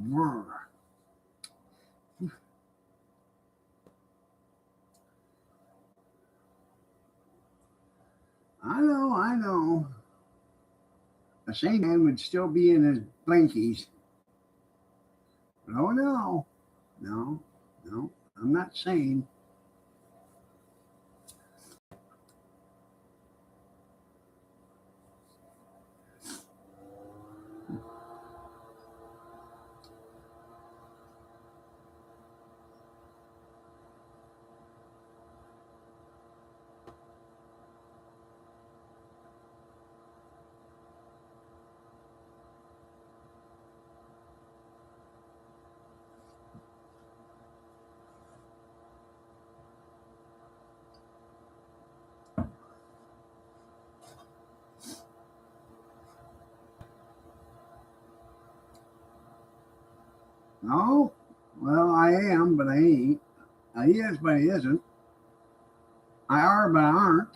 Brr. I know. A sane man would still be in his blankies. Oh no, no, no. I'm not sane. No, well, I am, but I ain't. He is, but he isn't. I are, but I aren't.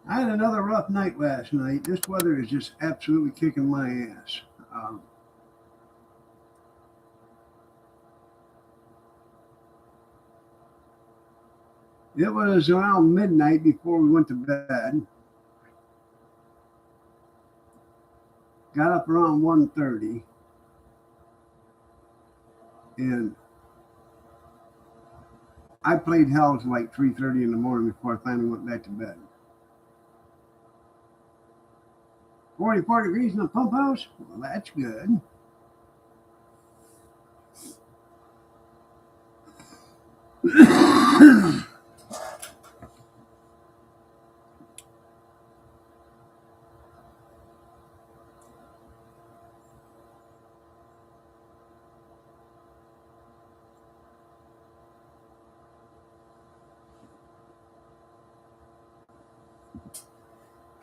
I had another rough night last night. This weather is just absolutely kicking my ass. Um, it was around midnight before we went to bed. Got up around 1:30, and I played hell till like 3:30 in the morning before I finally went back to bed. 44 degrees in the pump house? Well, that's good.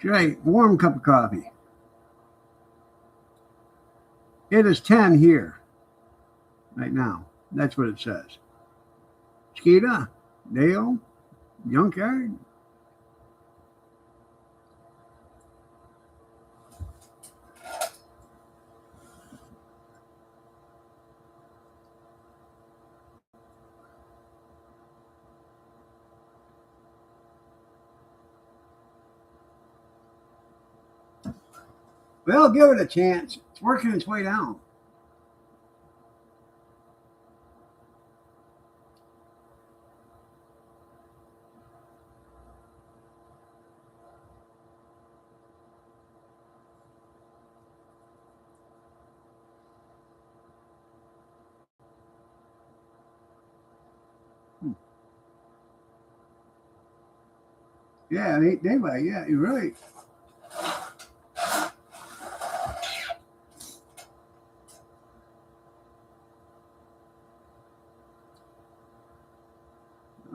Right, warm cup of coffee. It is 10 here right now. That's what it says. Chiquita, Dale, Junkyard. Well, give it a chance. It's working its way down. Yeah, it ain't daylight. Yeah, you're right.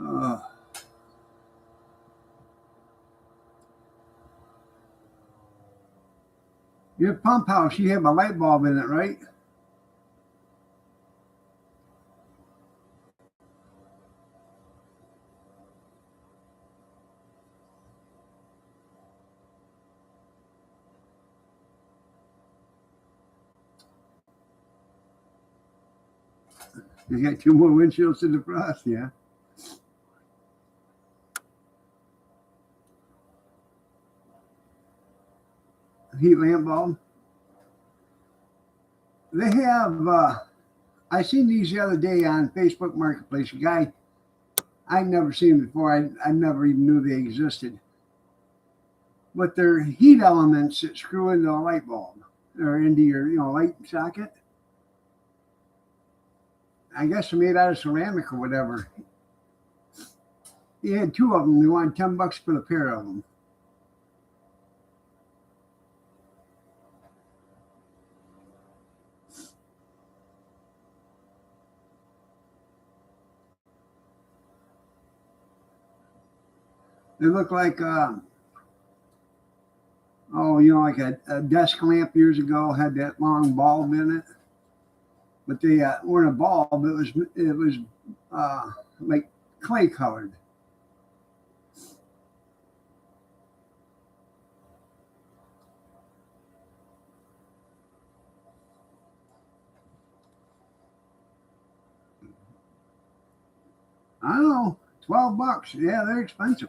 Uh, your pump house, you have a light bulb in it, right? You got two more windshields to defrost, yeah. Heat lamp bulb. They have, I seen these the other day on Facebook Marketplace. A guy, I'd never seen them before. I never even knew they existed. But they're heat elements that screw into a light bulb or into your, light socket. I guess they're made out of ceramic or whatever. He had two of them. They wanted $10 for the pair of them. They look like, like a desk lamp years ago had that long bulb in it. But they weren't a bulb. It was like clay colored. I don't know, $12. Yeah, they're expensive.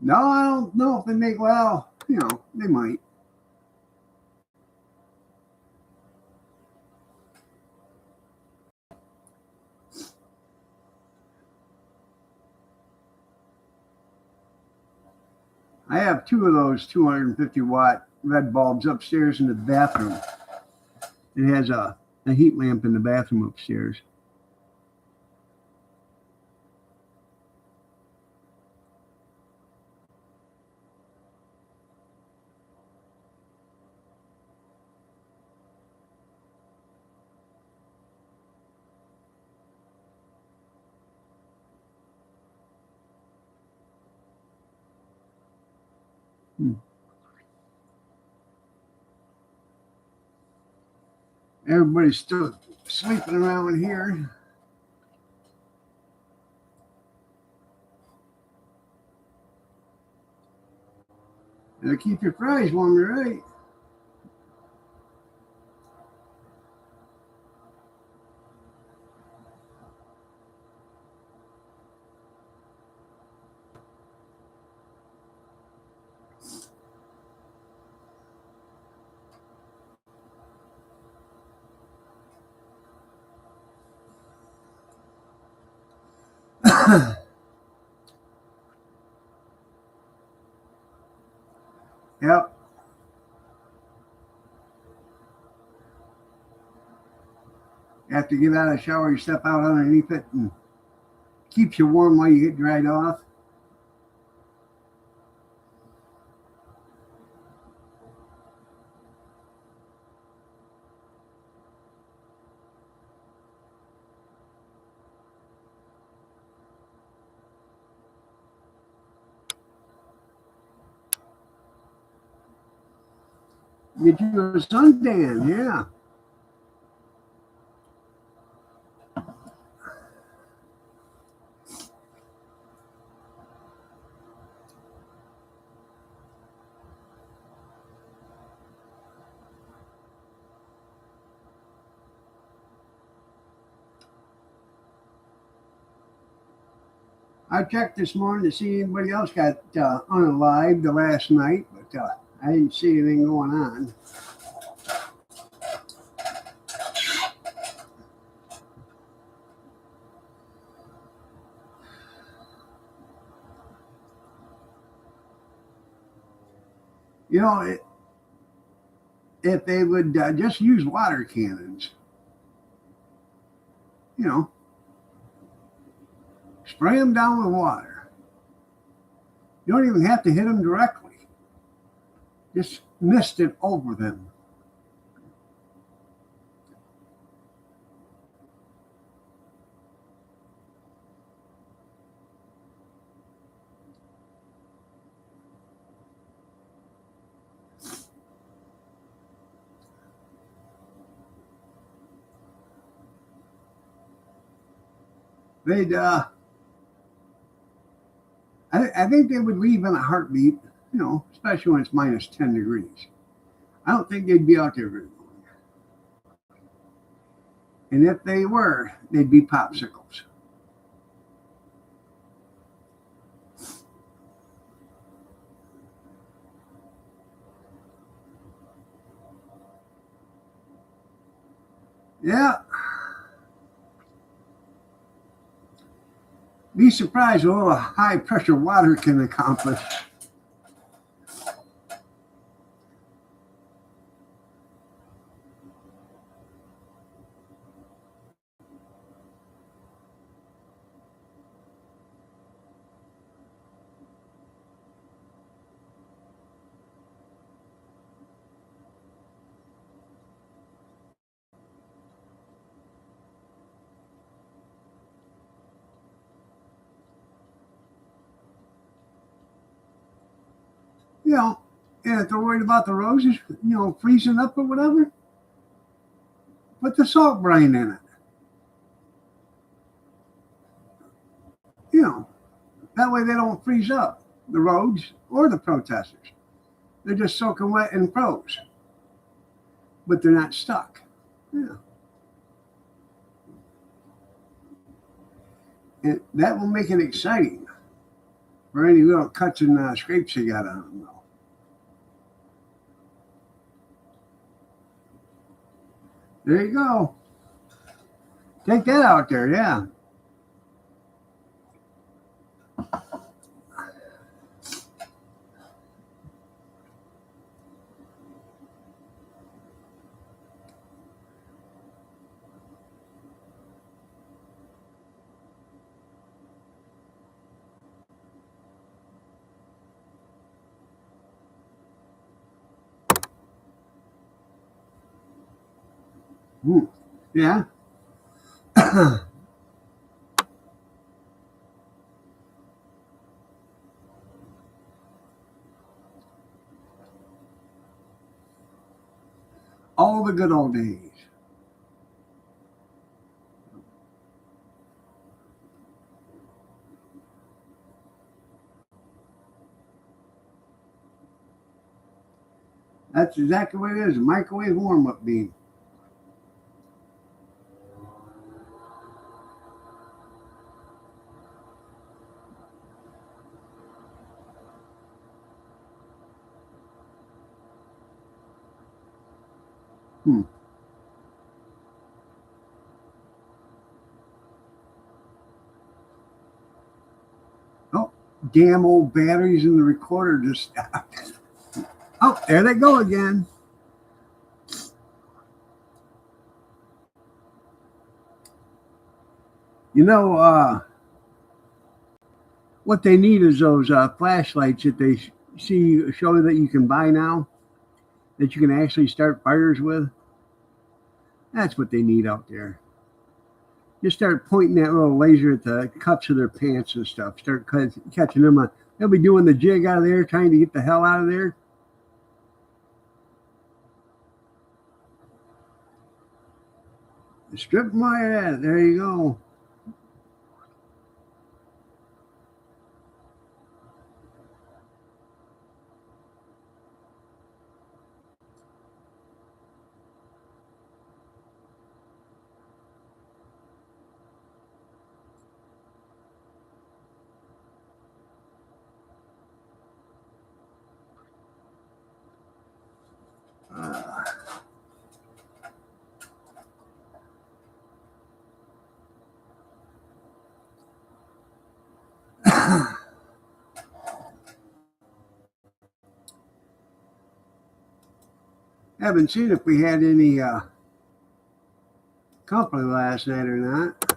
No, I don't know if they make, well, they might. I have two of those 250-watt red bulbs upstairs in the bathroom. It has a heat lamp in the bathroom upstairs. Everybody's still sleeping around here. It'll keep your fries warm, right? Yep. After you get out of the shower, you step out underneath it and keeps you warm while you get dried off. Get you a suntan, yeah. I checked this morning to see anybody else got unalived the last night, but I didn't see anything going on. If they would just use water cannons, spray them down with water. You don't even have to hit them directly. Just mist it over them. They'd, I think they would leave in a heartbeat, especially when it's minus 10 degrees. I don't think they'd be out there very long. And if they were, they'd be popsicles. Yeah. Be surprised what a high pressure water can accomplish. And if they're worried about the roses, freezing up or whatever, Put the salt brine in it. You know, that way they don't freeze up, the roads or the protesters. They're just soaking wet and froze, but they're not stuck. Yeah. And that will make it exciting for any little cuts and scrapes you got on them, though. There you go. Take that out there, yeah. Yeah. All the good old days. That's exactly what it is, a microwave warm-up bean. Oh, damn old batteries in the recorder just stopped. Oh, there they go again. You know, what they need is those flashlights that they show that you can buy now, that you can actually start fires with. That's what they need out there. Just start pointing that little laser at the cups of their pants and stuff. Start catching them on. They'll be doing the jig out of there, trying to get the hell out of there. Strip my head. There you go. Haven't seen if we had any company last night or not.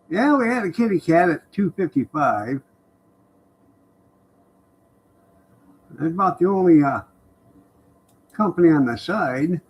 Yeah, we had a kitty cat at 255. That's about the only company on the side.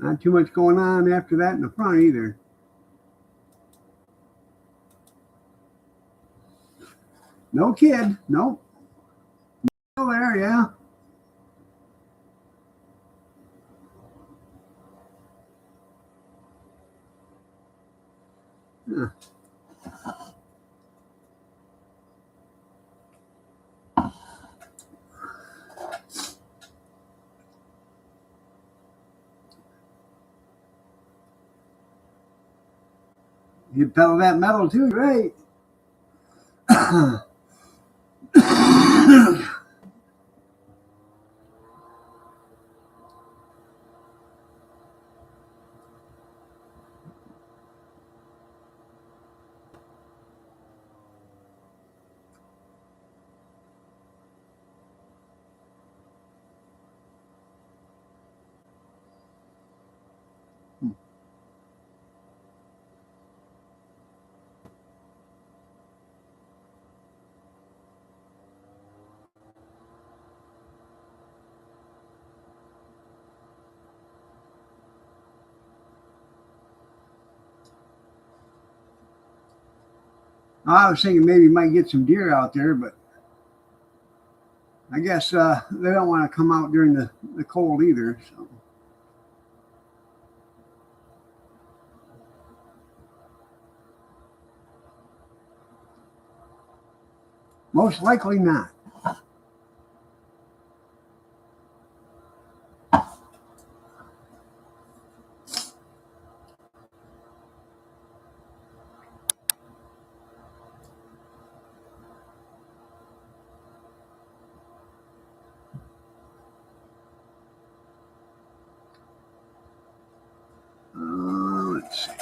Not too much going on after that in the front either. No kid. Nope. Still there, yeah. Huh. You pedal that metal too, right? I was thinking maybe you might get some deer out there, but I guess they don't want to come out during the cold either. So most likely not. Let's see.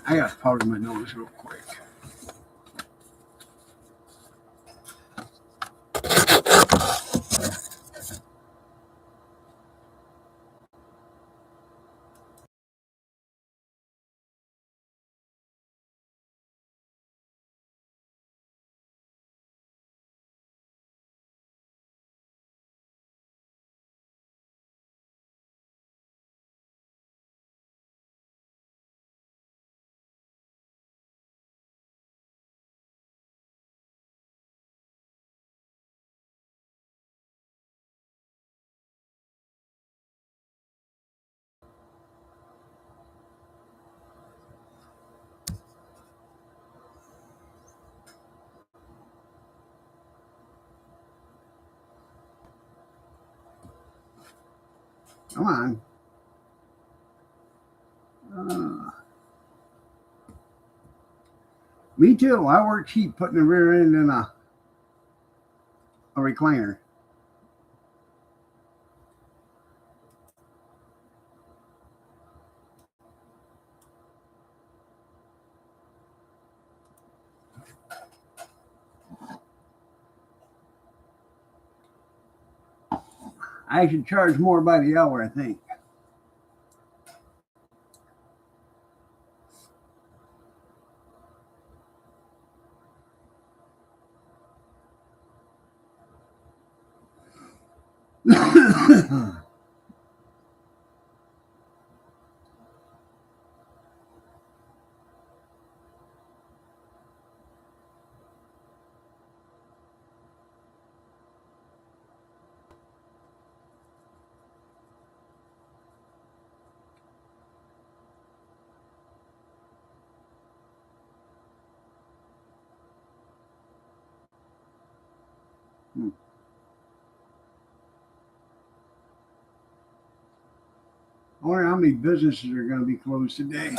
I got to powder my nose real quick. Come on. Me too. I work cheap putting the rear end in a recliner. I should charge more by the hour, I think. I wonder how many businesses are going to be closed today.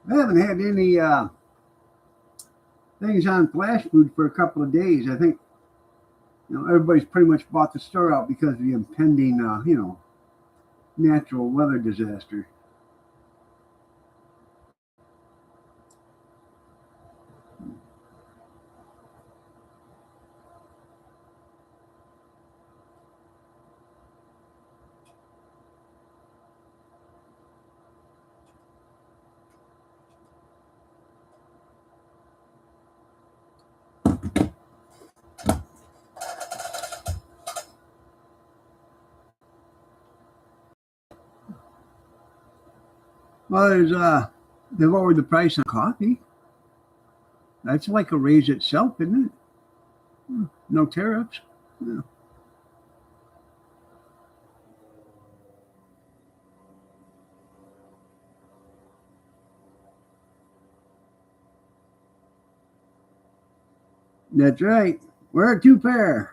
I haven't had any things on flash food for a couple of days. I think everybody's pretty much bought the store out because of the impending natural weather disaster. Well, they've lowered the price on coffee. That's like a raise itself, isn't it? No tariffs. Yeah. That's right. We're a two pair.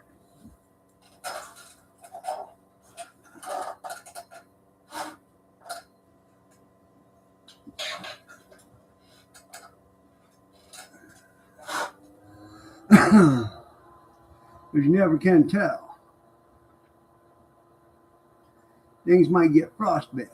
Because you never can tell. Things might get frostbite.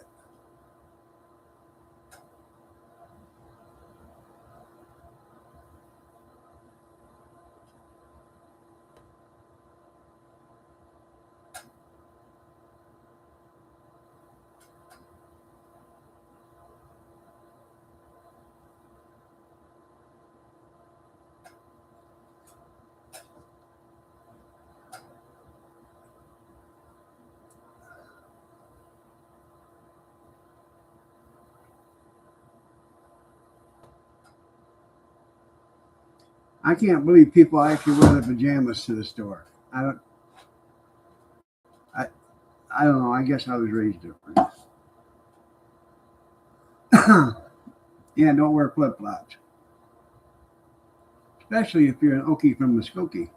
I can't believe people actually wear their pajamas to the store. I don't. I I don't know. I guess I was raised different. Yeah, don't wear flip flops, especially if you're an Okie from Muskogee.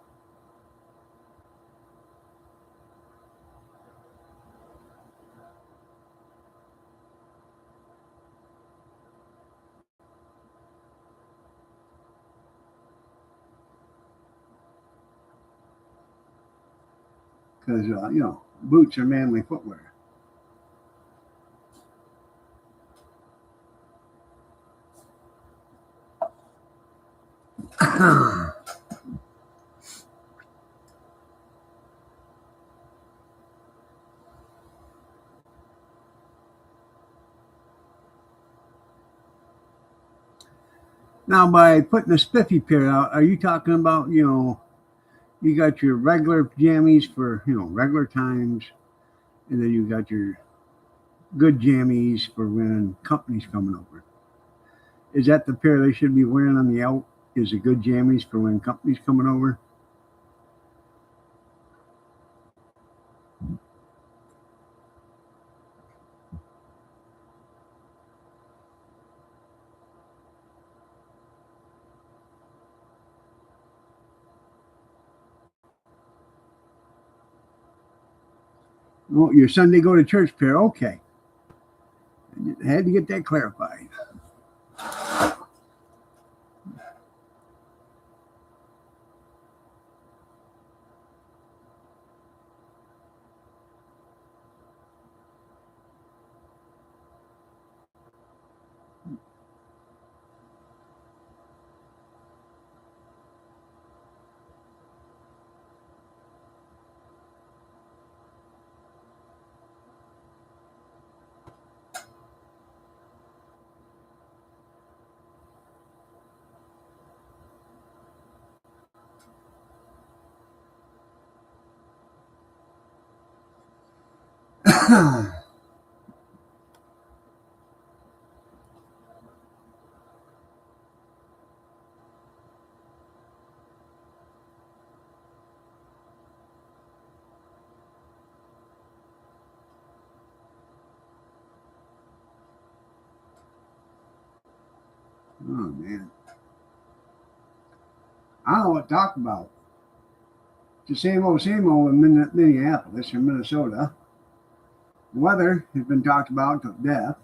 Because boots are manly footwear. Now, by putting a spiffy pair out, are you talking about you got your regular jammies for regular times, and then you got your good jammies for when company's coming over? Is that the pair they should be wearing on the out? Is the good jammies for when company's coming over? Well, your Sunday go to church pair, okay. I had to get that clarified. Oh man, I don't know what to talk about. It's the same old in Minneapolis or Minnesota. The weather has been talked about to death.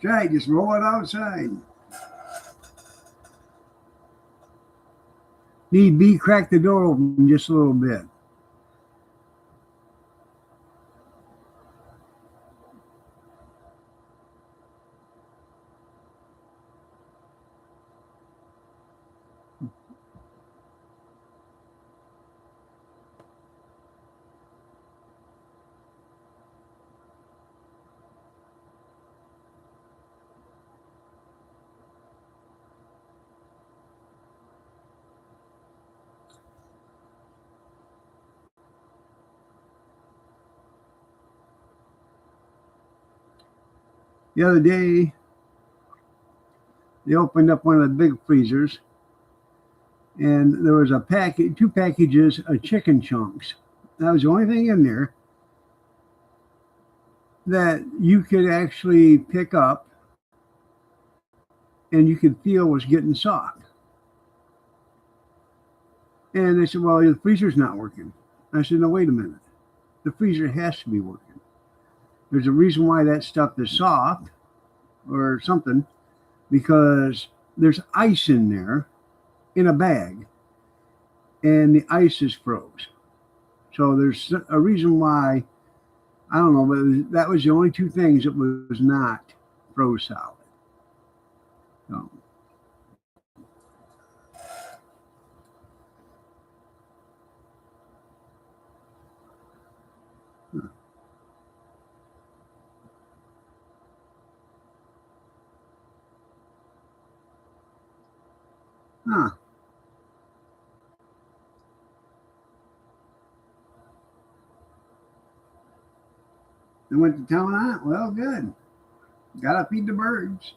Try just roll it outside. Need be crack the door open just a little bit. The other day, they opened up one of the big freezers, and there was two packages of chicken chunks. That was the only thing in there that you could actually pick up and you could feel was getting soft. And they said, well, the freezer's not working. I said, no, wait a minute. The freezer has to be working. There's a reason why that stuff is soft or something, because there's ice in there in a bag and the ice is froze. So there's a reason why, I don't know, but that was the only two things that was not froze solid. So, huh. They went to town on it. Well, good. Gotta feed the birds.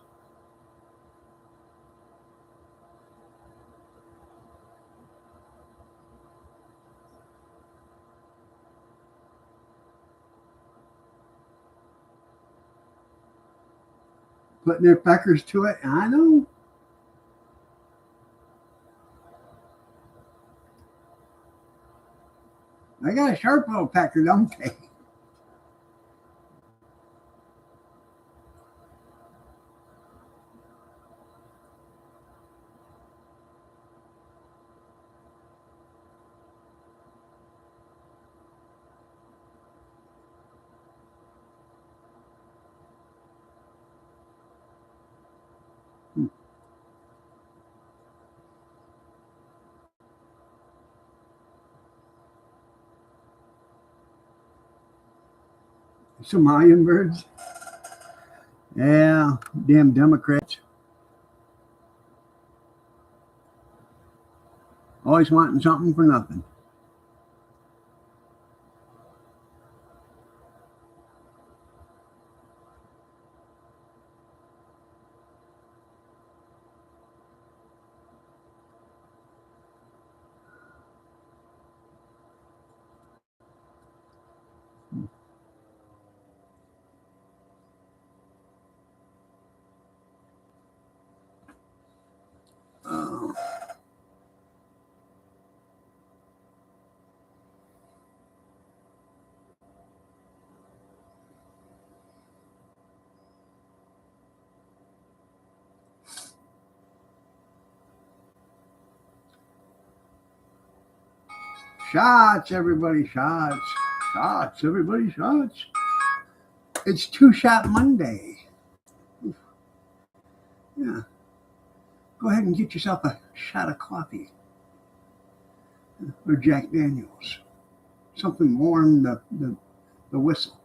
Putting their peckers to it. I know. They got a sharp little pecker, don't they? Somalian birds. Yeah, damn Democrats. Always wanting something for nothing. Uh, Shots, everybody, shots. Shots, everybody, shots. It's Two Shot Monday. Yeah. Go ahead and get yourself a shot of coffee or Jack Daniels. Something warm the whistle.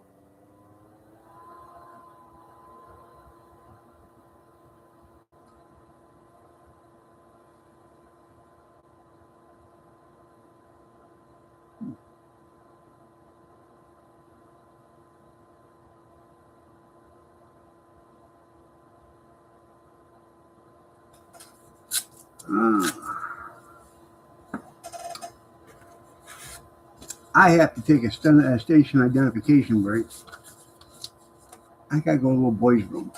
Uh, I have to take a station identification break. I gotta go to a little boys' room.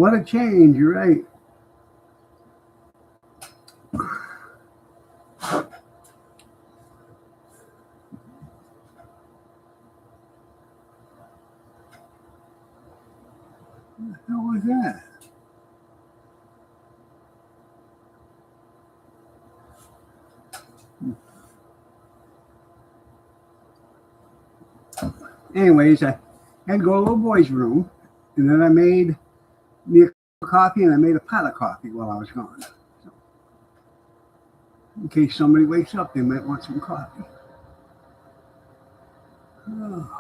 What a change, you're right. What the hell was that? Anyways, I had to go to the little boy's room, and then I made me a coffee, and I made a pot of coffee while I was gone. So, in case somebody wakes up, they might want some coffee. Oh.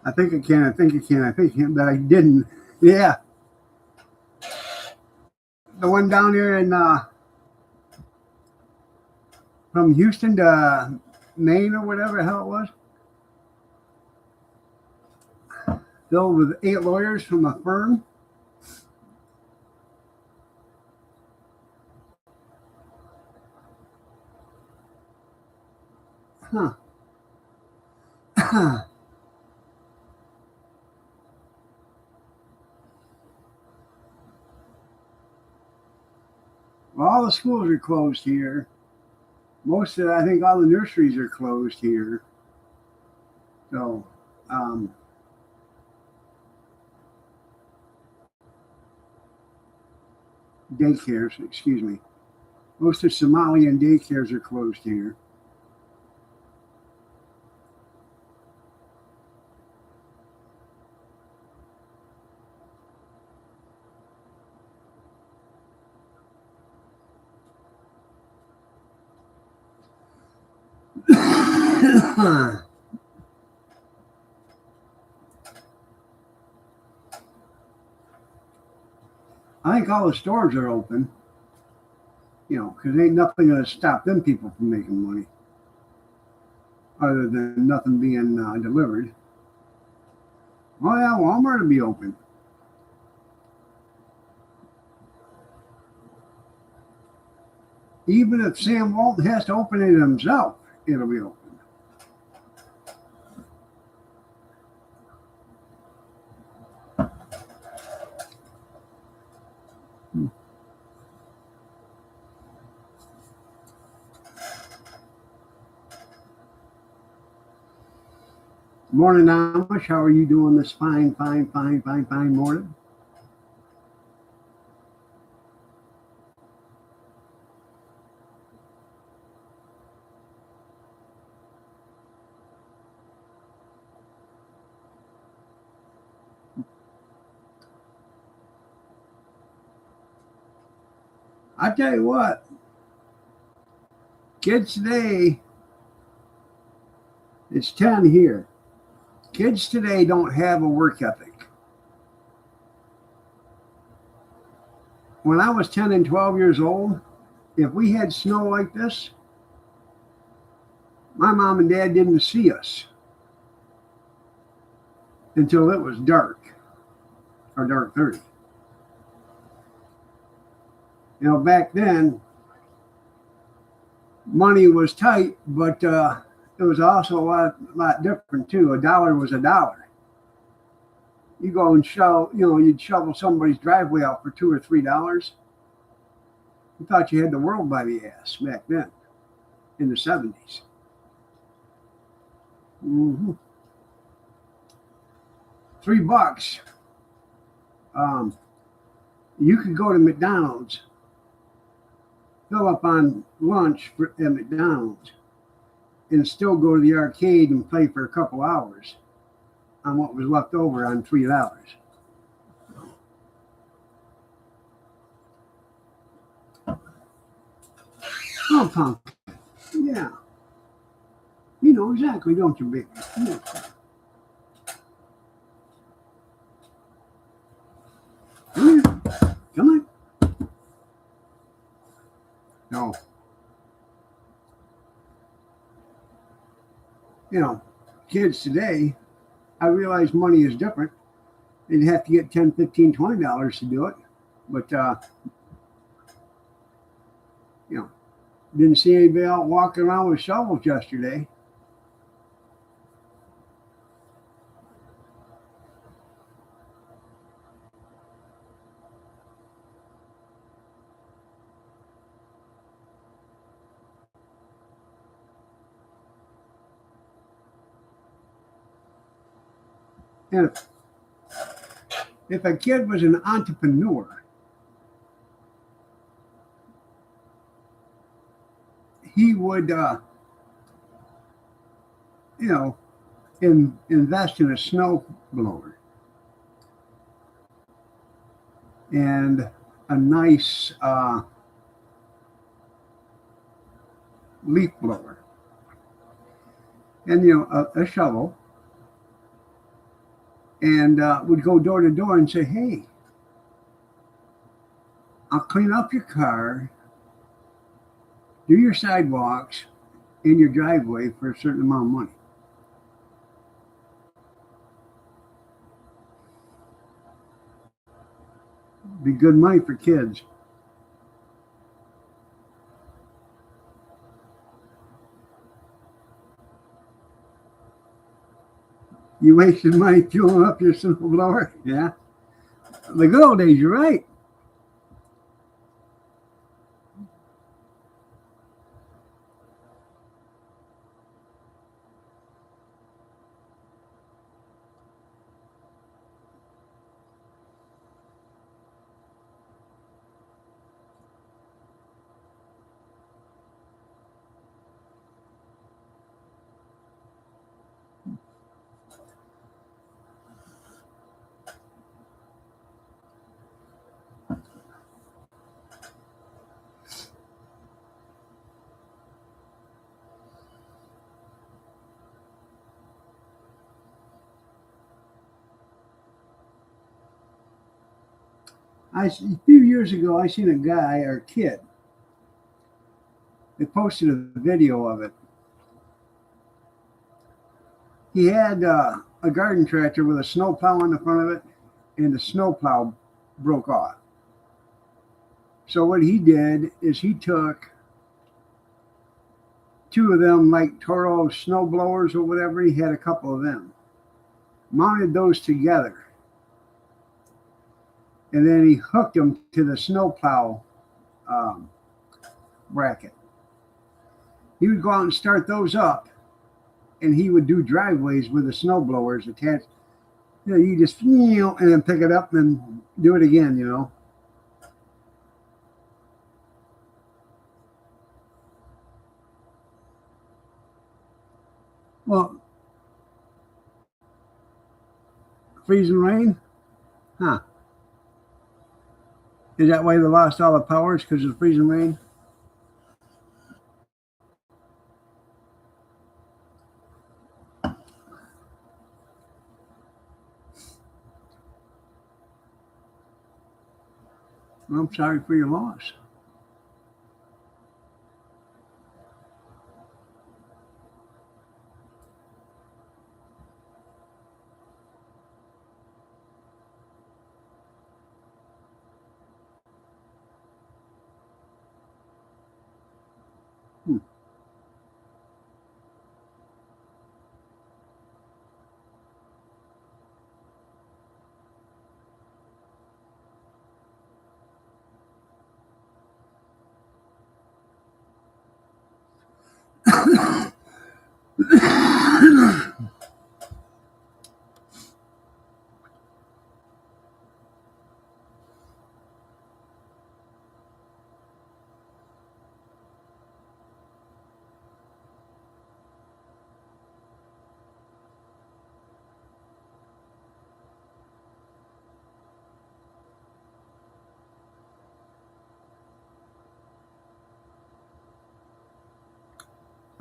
I think I can, but I didn't. Yeah. The one down there in from Houston to Maine or whatever the hell it was. Filled with 8 lawyers from a firm. Huh. Well, all the schools are closed here. I think all the nurseries are closed here. So, daycares, excuse me. Most of Somalian daycares are closed here. I think all the stores are open, because ain't nothing going to stop them people from making money other than nothing being delivered. Oh, yeah, Walmart will be open. Even if Sam Walton has to open it himself, it'll be open. Morning, Amish. How are you doing this fine morning? I tell you what, kids today, it's 10 here. Kids today don't have a work ethic. When I was 10 and 12 years old, if we had snow like this, my mom and dad didn't see us until it was dark or dark 30. Back then, money was tight, but it was also a lot different too. A dollar was a dollar. You go and you'd shovel somebody's driveway out for $2 or $3. You thought you had the world by the ass back then, in the 70s. Mm-hmm. $3. You could go to McDonald's, fill up on lunch at McDonald's, and still go to the arcade and play for a couple hours on what was left over on $3. Oh, punk. Yeah. You know exactly, don't you, baby? Yeah. Come here. Come on. No. You know, kids today, I realize money is different. They'd have to get 10, 15, $20 to do it. But, you know, didn't see anybody out walking around with shovels yesterday. And if a kid was an entrepreneur, he would, you know, invest in a snow blower and a nice leaf blower and, you know, a shovel, and would go door to door and say, hey, I'll clean up your car, do your sidewalks in your driveway for a certain amount of money. Be good money for kids. You wasted money fueling up your snowblower? Yeah. The good old days, you're right. A few years ago, I seen a guy or a kid. They posted a video of it. He had a garden tractor with a snow plow on the front of it, and the snow plow broke off. So what he did is he took two of them, like Toro snow blowers or whatever. He had a couple of them, mounted those together, and then he hooked them to the snow plow bracket. He would go out and start those up, and he would do driveways with the snow blowers attached. You know, you just, and then pick it up and do it again, you know. Well, freezing rain? Huh. Is that why they lost all the powers, because of freezing rain? Well, I'm sorry for your loss. Hmm.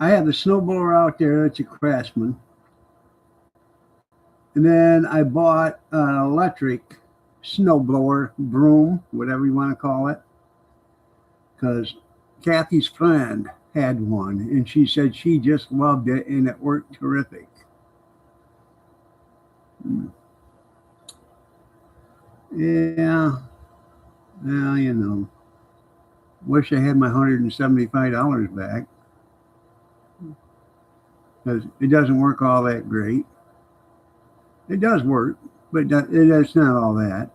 I have the snowblower out there. It's a Craftsman. And then I bought an electric snowblower, broom, whatever you want to call it, because Kathy's friend had one, and she said she just loved it and it worked terrific. Hmm. Yeah, well, you know, wish I had my $175 back because it doesn't work all that great. It does work, but it's not all that.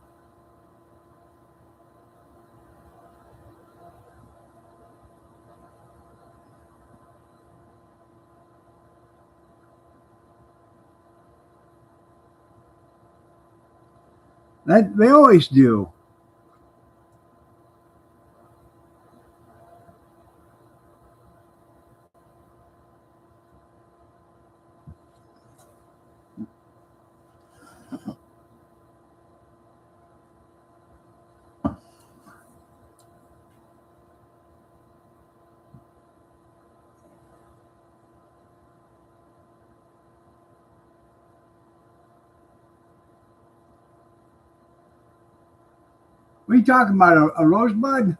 That they always do. What are you talking about? A rosebud?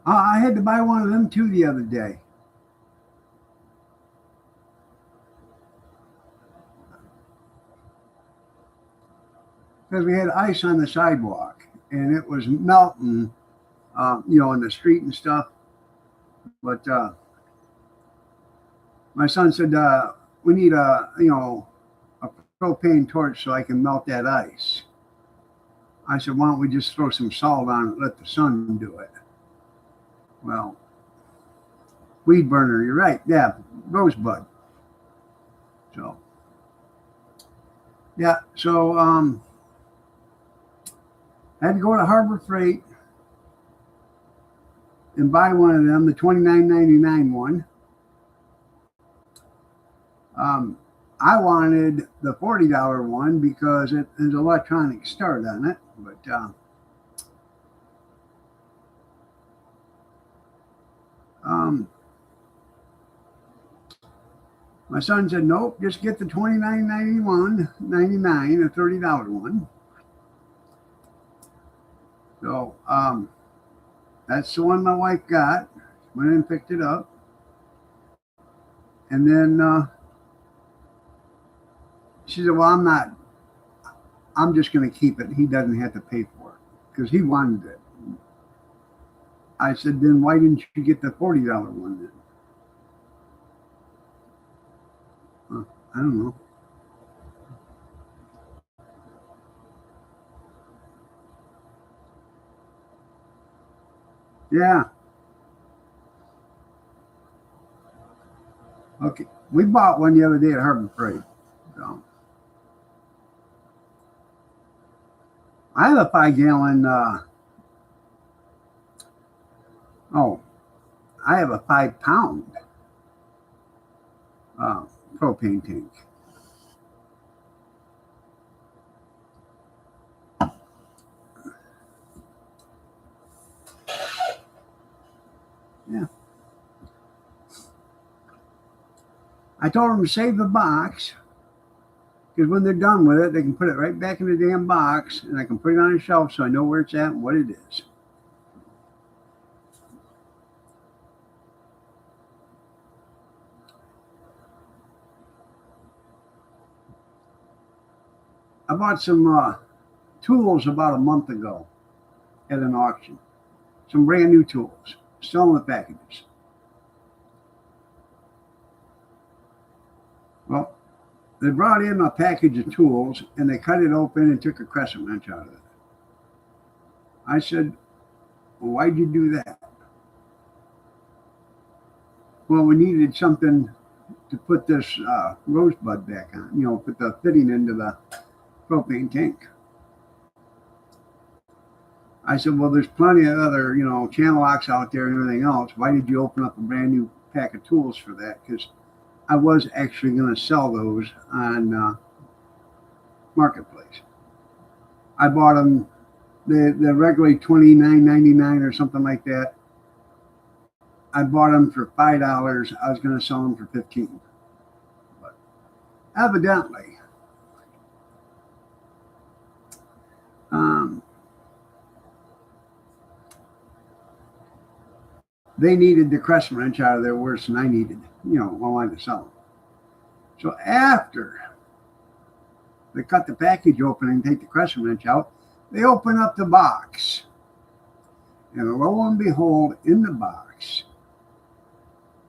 I had to buy one of them too the other day because we had ice on the sidewalk and it was melting, in the street and stuff. But my son said we need a propane torch so I can melt that ice. I said, why don't we just throw some salt on it, and let the sun do it? Well, weed burner, you're right. Yeah, rosebud. So yeah, so I had to go to Harbor Freight and buy one of them, the $29.99 one. Um, I wanted the $40 one because it has electronic start on it, but um, my son said, nope, just get the $29.99, a $30 one. So that's the one my wife got. Went and picked it up. And then she said, well, I'm just going to keep it. He doesn't have to pay for it because he wanted it. I said, then why didn't you get the $40 one then? I don't know. Yeah. Okay. We bought one the other day at Harbor Freight. So I have a 5 gallon. Oh, I have a 5 pound uh, propane tank. Yeah. I told them to save the box because when they're done with it, they can put it right back in the damn box and I can put it on a shelf so I know where it's at and what it is. I bought some tools about a month ago at an auction. Some brand new tools, still in the packages. Well, they brought in a package of tools and they cut it open and took a crescent wrench out of it. I said, well, why'd you do that? Well, we needed something to put this rosebud back on, put the fitting into the propane tank. I said, well, there's plenty of other, channel locks out there and everything else. Why did you open up a brand new pack of tools for that? Because I was actually going to sell those on Marketplace. I bought them, the regularly $29.99 or something like that. I bought them for $5. I was going to sell them for 15. But evidently, um, they needed the crescent wrench out of there worse than I needed, I wanted to sell them. So after they cut the package open and take the crescent wrench out, they open up the box. And lo and behold, in the box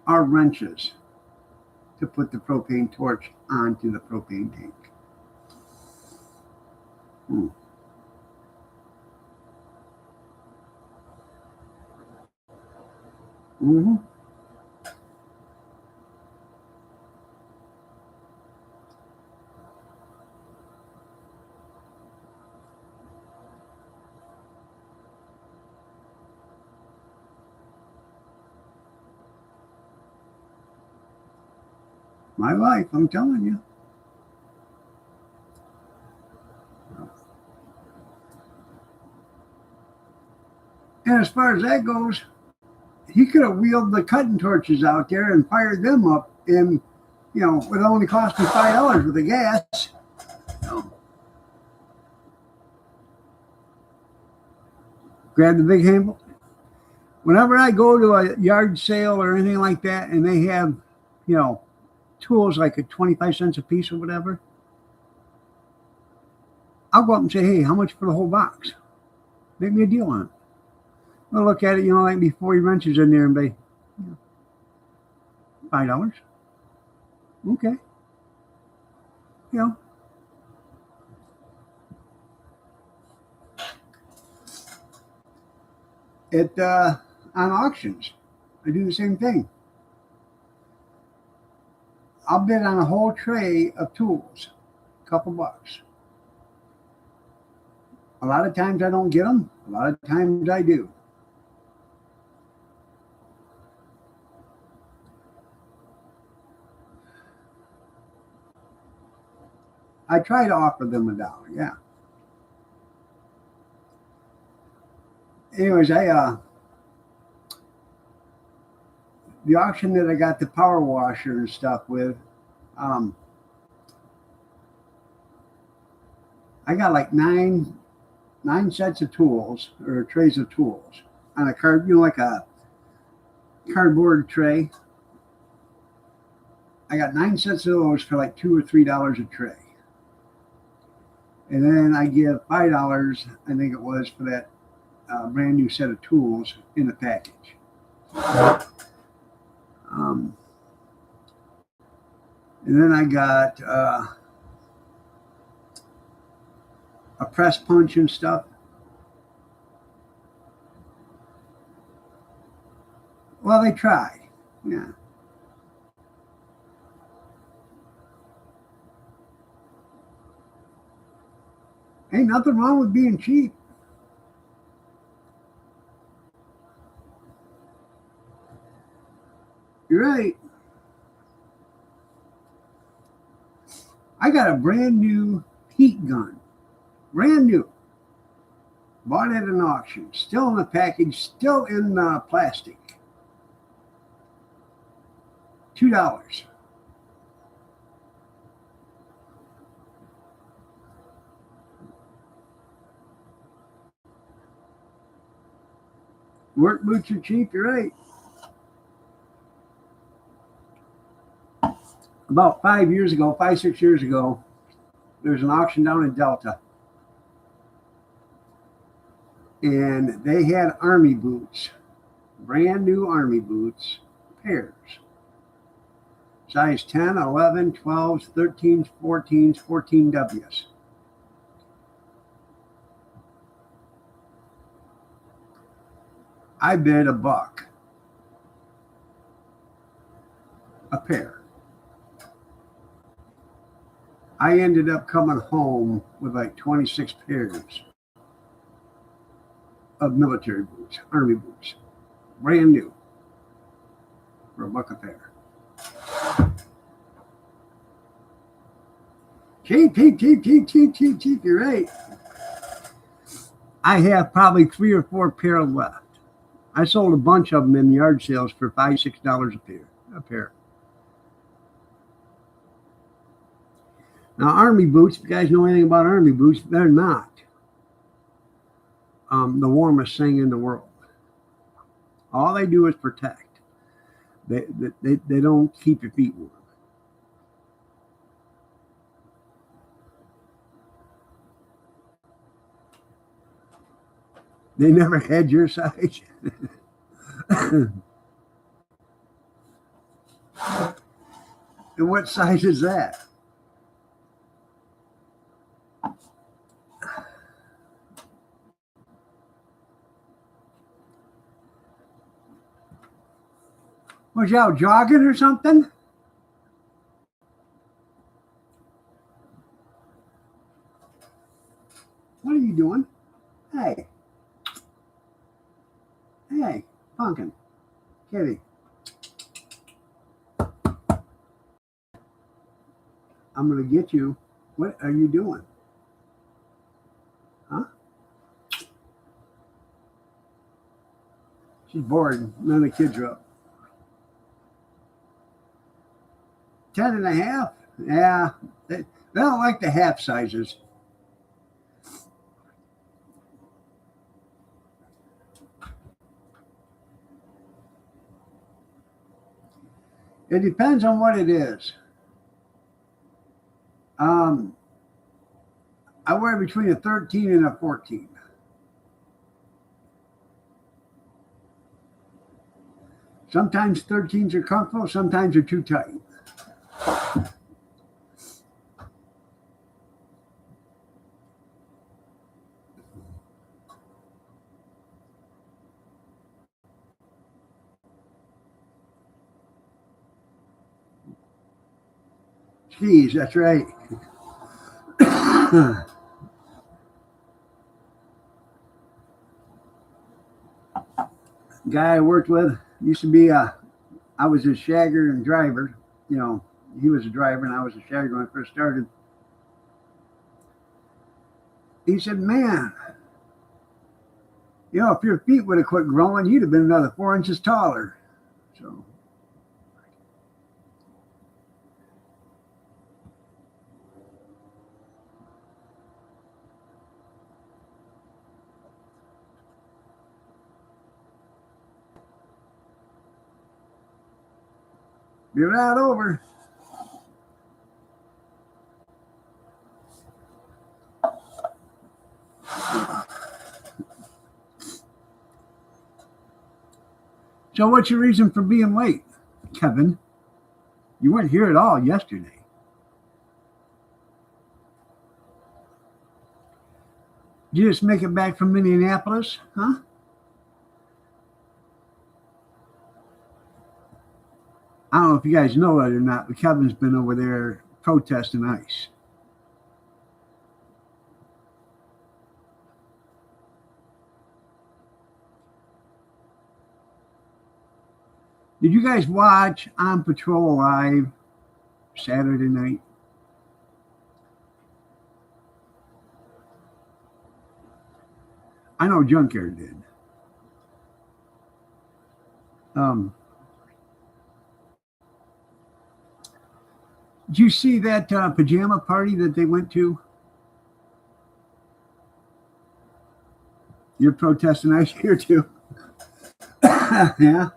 are wrenches to put the propane torch onto the propane tank. Mm-hmm. My life, I'm telling you. And as far as that goes, he could have wheeled the cutting torches out there and fired them up, and it only cost me $5 with the gas. Grab the big handle. Whenever I go to a yard sale or anything like that, and they have, tools like at 25 cents a piece or whatever, I'll go up and say, hey, how much for the whole box? Make me a deal on it. I'll look at it, like be 40 wrenches in there and be $5. Okay. On auctions, I do the same thing. I'll bid on a whole tray of tools, a couple bucks. A lot of times I don't get them. A lot of times I do. I try to offer them $1, yeah. Anyways, the auction that I got the power washer and stuff with, I got like nine sets of tools or trays of tools on a card, like a cardboard tray. I got 9 sets of those for like $2 or $3 a tray. And then I give $5, I think it was, for that brand new set of tools in the package. And then I got a press punch and stuff. Well, they try, yeah. Ain't nothing wrong with being cheap. You're right. I got a brand new heat gun. Brand new. Bought at an auction. Still in the package. Still in plastic. $2. Work boots are cheap. You're right. About 5 years ago, 5-6 years ago, there's an auction down in Delta. And they had army boots, brand new army boots, pairs. Size 10, 11, 12s, 13s, 14s, 14Ws. I bid $1 a pair. I ended up coming home with like 26 pairs of military boots, army boots, brand new, for $1 a pair. Cheap, you're right. I have probably 3 or 4 pair left. I sold a bunch of them in yard sales for $5, $6 a pair. Now, army boots, if you guys know anything about army boots, they're not the warmest thing in the world. All they do is protect. They don't keep your feet warm. They never had your size. And what size is that? Was you out jogging or something? What are you doing? Hey. Hey, Pumpkin. Kitty. I'm going to get you. What are you doing? Huh? She's bored. None of the kids are up. 10.5? Yeah. They don't like the half sizes. It depends on what it is. I wear between a 13 and a 14. Sometimes 13s are comfortable, sometimes they're too tight. Skis, that's right. Guy I worked with used to be I was his shagger and driver. You know, he was a driver and I was a shagger when I first started. He said, man, you know, if your feet would have quit growing, you'd have been another 4 inches taller. So be right over. So what's your reason for being late, Kevin? You weren't here at all yesterday. Did you just make it back from Minneapolis, huh? I don't know if you guys know that or not, but Kevin's been over there protesting ICE. Did you guys watch On Patrol Live Saturday night? I know Junkyard did. Did you see that pajama party that they went to? You're protesting ICE here too. Yeah.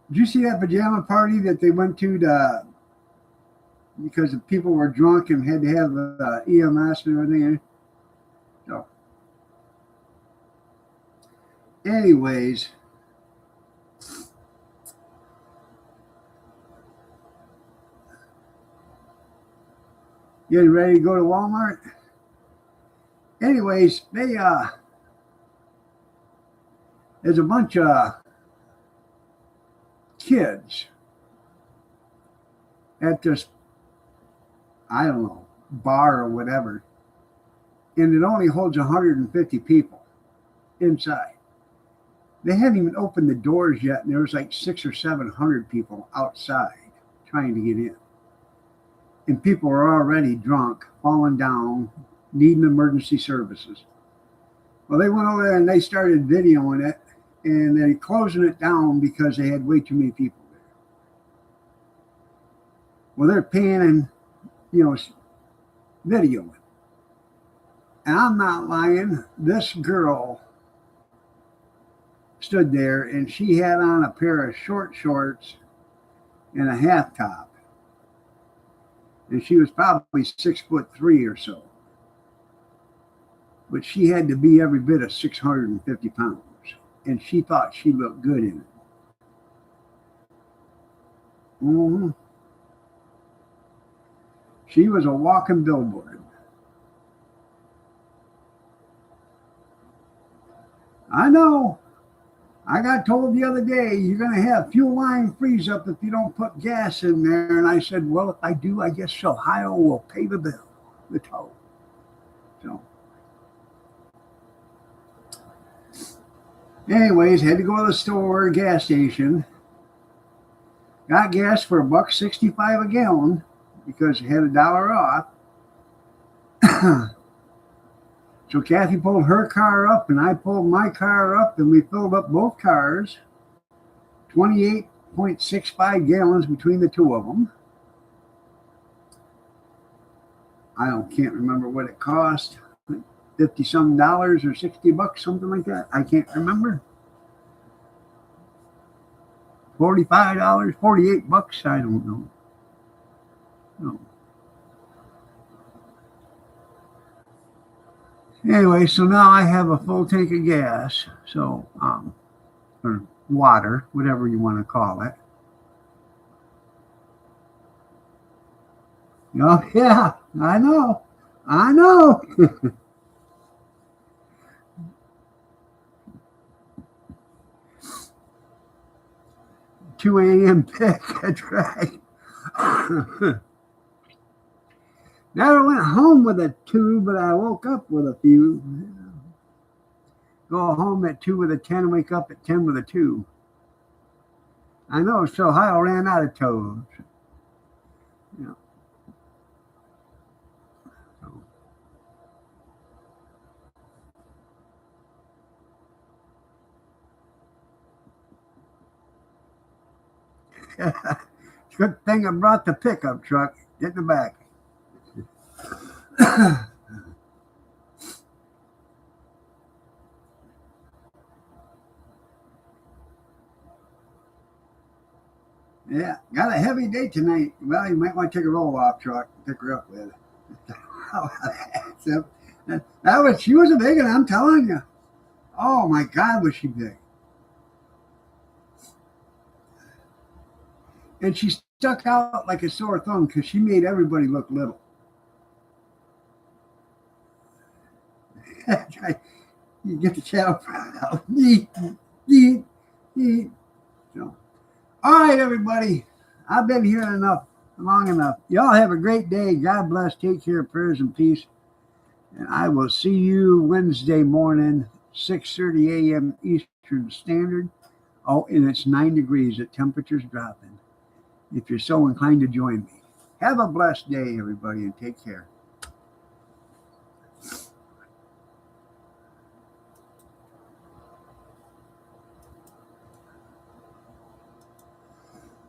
Did you see that pajama party that they went to because the people were drunk and had to have EMS and everything? So, anyways, getting ready to go to Walmart. Anyways, there's a bunch of kids at this, I don't know, bar or whatever, and it only holds 150 people inside. They hadn't even opened the doors yet, and there was like 600 or 700 people outside trying to get in. And people were already drunk, falling down, needing emergency services. Well, they went over there and they started videoing it, and they're closing it down because they had way too many people there. Well, they're panning, videoing. And I'm not lying, this girl stood there, and she had on a pair of short shorts and a half top. And she was probably 6'3" or so. But she had to be every bit of 650 pounds. And she thought she looked good in it. Mm-hmm. She was a walking billboard. I know. I got told the other day, you're going to have fuel line freeze up if you don't put gas in there. And I said, well, if I do, I guess Ohio will pay the bill, the toll. So, anyways, had to go to the store, gas station. Got gas for $1.65 a gallon because it had $1 off. So Kathy pulled her car up and I pulled my car up and we filled up both cars, 28.65 gallons between the two of them. Can't remember what it cost, $50-some or $60, something like that. I can't remember. $45, $48, I don't know. No. Anyway, so now I have a full tank of gas, so or water, whatever you want to call it. Oh yeah, I know. 2 a.m. pick, that's right. Never went home with a 2, but I woke up with a few. Go home at 2 with a 10, wake up at 10 with a 2. I know, so Ohio ran out of toes. Yeah. Good thing I brought the pickup truck. Get in the back. Yeah, got a heavy day tonight. Well, you might want to take a roll-off truck and pick her up with. She was a big one, I'm telling you. Oh my God, was she big. And she stuck out like a sore thumb because she made everybody look little. You get the channel out. So, all right, everybody. I've been here long enough. Y'all have a great day. God bless. Take care. Prayers and peace. And I will see you Wednesday morning, 6:30 a.m. Eastern Standard. Oh, and it's 9 degrees. The temperature's dropping. If you're so inclined to join me. Have a blessed day, everybody, and take care.